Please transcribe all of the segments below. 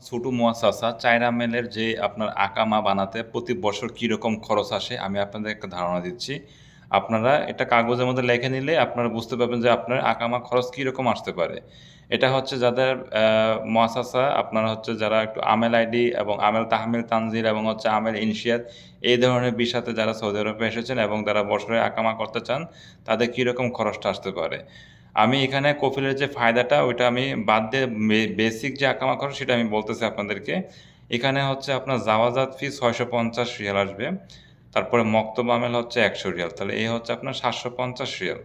ছোটো মুয়াসাসা চায়না মেলের যে আপনার আকামা বানাতে প্রতি বছর কীরকম খরচ আসে আমি আপনাদের একটা ধারণা দিচ্ছি। আপনারা এটা কাগজের মধ্যে লিখে নিলে আপনারা বুঝতে পারবেন যে আপনার আকামা খরচ কীরকম আসতে পারে। এটা হচ্ছে যাদের মুয়াসাসা আপনারা হচ্ছে যারা একটু আমেল আইডি এবং আমেল তাহমিল তানজিল এবং হচ্ছে আমেল ইনশিয়াত এই ধরনের ভিসাতে যারা সৌদি আরবে এসেছেন এবং যারা বছরে আকামা করতে চান তাদের কীরকম খরচটা আসতে পারে। আমি এখানে কফিলের যে ফায়দাটা ওইটা আমি বাদ দিয়ে বেসিক যে আকামা খরচ সেটা আমি বলতেছি আপনাদেরকে। এখানে হচ্ছে আপনার জাওয়াজাত ফি ৳৬৫০ আসবে। তারপরে মক্তব আমেল হচ্ছে ৳১০০। তাহলে এই হচ্ছে আপনার ৳৭৫০।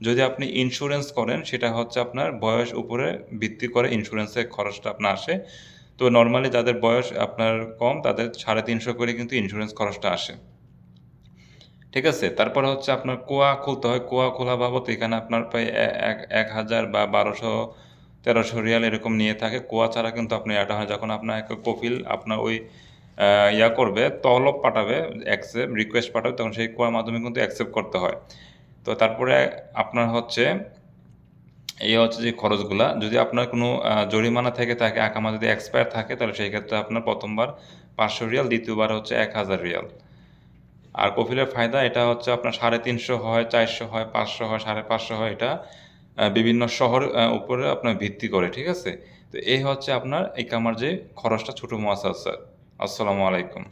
যদি আপনি ইন্স্যুরেন্স করেন সেটা হচ্ছে আপনার বয়স উপরে ভিত্তি করে ইন্স্যুরেন্সের খরচটা আপনার আসে। তো নরমালি যাদের বয়স আপনার কম তাদের ৩৫০ করে কিন্তু ইন্স্যুরেন্স খরচটা আসে। ঠিক আছে? তারপরে হচ্ছে আপনার কুয়া খুলতে হয়। কুয়া খোলা বাবদ এখানে আপনার প্রায় ১,০০০ বা ১২০০-১৩০০ রিয়াল এরকম নিয়ে থাকে। কুয়া ছাড়া কিন্তু আপনি এটা হয় যখন আপনার একটা কফিল আপনার ওই করবে, তলব পাঠাবে, রিকোয়েস্ট পাঠাবে তখন সেই কুয়ার মাধ্যমে কিন্তু অ্যাকসেপ্ট করতে হয়। তো তারপরে আপনার হচ্ছে এই হচ্ছে যে খরচগুলা। যদি আপনার কোনো জরিমানা থেকে থাকে, আকামা যদি এক্সপায়ার থাকে তাহলে সেই ক্ষেত্রে আপনার ১ম বার ৳৫০০, দ্বিতীয়বার হচ্ছে ৳১,০০০। আর কফিলের ফায়দা এটা হচ্ছে আপনার ৩৫০ হয়, ৪০০ হয়, ৫০০ হয়, ৫৫০ হয় এটা বিভিন্ন শহর উপরে আপনার ভিত্তি করে, ঠিক আছে? তো এই হচ্ছে আপনার ইকামার যে খরচটা ছোট মুয়াসাসার। আসসালামু আলাইকুম।